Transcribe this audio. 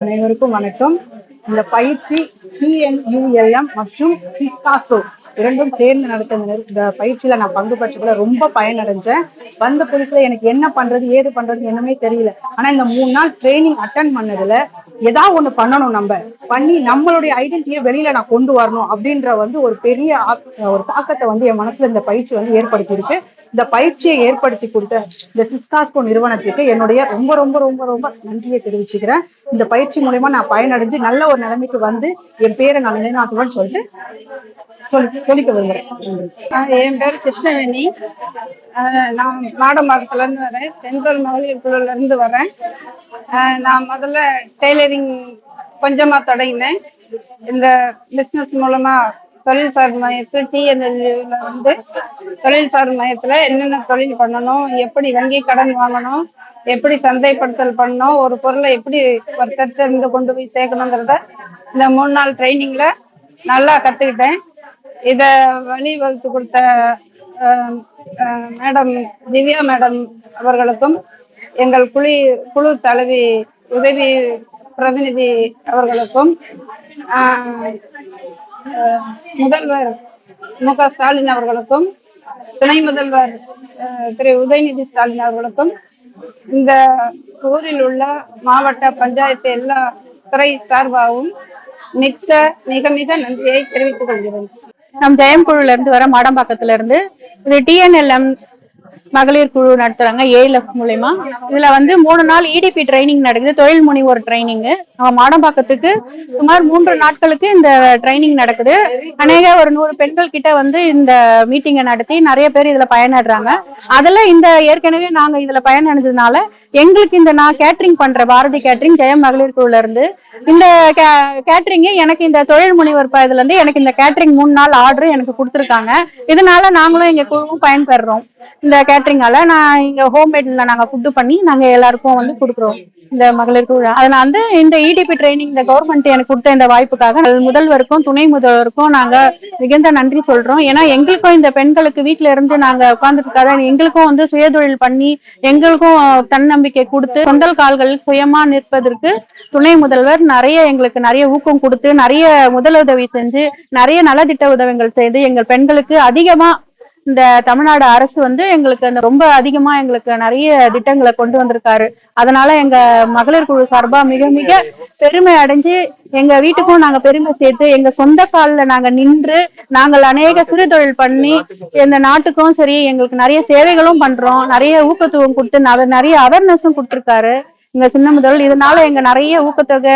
அனைவருக்கும் வணக்கம். இந்த பயிற்சி TNULM மற்றும் சிஸ்காசோ இரண்டும் சேர்ந்து நடத்த இந்த பயிற்சியில நான் பங்கு பெற்றதுல ரொம்ப பயனடைஞ்சேன். வந்த புதுசுல எனக்கு என்ன பண்றது ஏது பண்றது என்னமே தெரியல. ஆனா இந்த 3 நாள் ட்ரைனிங் அட்டன் பண்ணதுல ஏதாவது ஒண்ணு பண்ணணும், நம்ம பண்ணி நம்மளுடைய ஐடென்டிட்டியை வெளியில நான் கொண்டு வரணும் அப்படின்ற ஒரு பெரிய ஒரு தாக்கத்தை என் மனசுல இந்த பயிற்சி ஏற்படுத்தி இருக்கு. இந்த பயிற்சியை ஏற்படுத்தி கொடுத்த இந்த சிஸ்காஸ்கோ நிறுவனத்துக்கு என்னுடைய ரொம்ப ரொம்ப ரொம்ப ரொம்ப நன்றியை தெரிவிச்சுக்கிறேன். இந்த பயிற்சி மூலமா நான் பயனடைஞ்சு நல்ல ஒரு நிலைமைக்கு வந்து என் பேரை நான் நிலைநாட்டுவேன்னு சொல்லிக்க விரும்புறேன். என் பேர் கிருஷ்ணவேணி. நான் மாடம்பாக்கத்துல இருந்து வரேன். சென்ட்ரல் மகளிர் குழுல இருந்து வரேன். நான் முதல்ல டெய்லரிங் கொஞ்சமா தொடங்கினேன். இந்த பிசினஸ் மூலமா தொழில்சார் மையத்தில் TNLUல வந்து தொழில்சார் மையத்துல என்னென்ன தொழில் பண்ணணும், எப்படி வங்கி கடன் வாங்கணும், எப்படி சந்தைப்படுத்தல் பண்ணணும், ஒரு பொருளை எப்படி ஒருத்தர் இருந்து கொண்டு போய் சேர்க்கணுங்கிறத இந்த 3 நாள் ட்ரைனிங்ல நல்லா கத்துக்கிட்டேன். இத வழிவகுத்து கொடுத்த மேடம் திவ்யா மேடம் அவர்களுக்கும், எங்கள் குழு தலைவி உதவி பிரதிநிதி அவர்களுக்கும், முதல்வர் MK ஸ்டாலின் அவர்களுக்கும், துணை முதல்வர் திரு உதயநிதி ஸ்டாலின் அவர்களுக்கும், இந்த ஊரில் உள்ள மாவட்ட பஞ்சாயத்து எல்லா துறை சார்பாகவும் மிக மிக நன்றியை தெரிவித்துக் கொள்கிறேன். நம் ஜெயம் குழுல இருந்து வர மாடம்பாக்கத்துல இருந்து இது TNLM மகளிர் குழு நடத்துறாங்க ALF மூலமா. இதுல 3 நாள் EDP ட்ரைனிங் நடக்குது, தொழில் முனைவோர் ட்ரைனிங். நம்ம மாடம்பாக்கத்துக்கு சுமார் 3 நாட்களுக்கு இந்த ட்ரைனிங் நடக்குது. ஒரு 100 பெண்கள் கிட்ட இந்த மீட்டிங்கை நடத்தி நிறைய பேர் இதுல பயனடுறாங்க. அதுல ஏற்கனவே நாங்க இதுல பயனடைஞ்சதுனால எங்களுக்கு நான் கேட்டரிங் பண்ற பாரதி கேட்டரிங் ஜெயம் மகளிர் குழுல இருந்து இந்த கேட்டரிங் எனக்கு இந்த தொழில் முனைவோர் இதுல இருந்து எனக்கு இந்த கேட்டரிங் 3 நாள் ஆர்டர் எனக்கு கொடுத்துருக்காங்க. இதனால நாங்களும் எங்க குழுவும் பயன்பெறோம். இந்த கேட்டரிங்கால நான் இங்க ஹோம்மேட்ல நாங்க ஃபுட்டு பண்ணி நாங்க எல்லாருக்கும் கொடுக்குறோம் இந்த மகளிர் குழு. அதனால இந்த EDP ட்ரைனிங் இந்த கவர்மெண்ட் எனக்கு கொடுத்த இந்த வாய்ப்புக்காக முதல்வருக்கும் துணை முதல்வருக்கும் நாங்க மிகுந்த நன்றி சொல்றோம். ஏன்னா எங்களுக்கும் இந்த பெண்களுக்கு வீட்டுல இருந்து நாங்க உட்கார்ந்துட்டு இருக்காத எங்களுக்கும் சுயதொழில் பண்ணி எங்களுக்கும் தன்னம்பிக்கை கொடுத்து சொந்த கால்கள் சுயமா நிற்பதற்கு துணை முதல்வர் எங்களுக்கு நிறைய ஊக்கம் கொடுத்து நிறைய முதலுதவி செஞ்சு நிறைய நலத்திட்ட உதவிகள் செய்து எங்கள் பெண்களுக்கு அதிகமா இந்த தமிழ்நாடு அரசு எங்களுக்கு ரொம்ப அதிகமா எங்களுக்கு நிறைய திட்டங்களை கொண்டு வந்திருக்காரு. அதனால எங்க மகளிர் குழு சார்பா மிக மிக பெருமை அடைஞ்சு எங்க வீட்டுக்கும் நாங்க பெருமை சேர்த்து எங்க சொந்த காலில் நாங்க நின்று நாங்கள் அநேக சிறு தொழில் பண்ணி இந்த நாட்டுக்கும் சரி எங்களுக்கு நிறைய சேவைகளும் பண்றோம். நிறைய ஊக்கத்துவம் கொடுத்து நிறைய அவேர்னஸும் கொடுத்துருக்காரு எங்க சின்ன முதல். இதனால எங்க நிறைய ஊக்கத்தொகை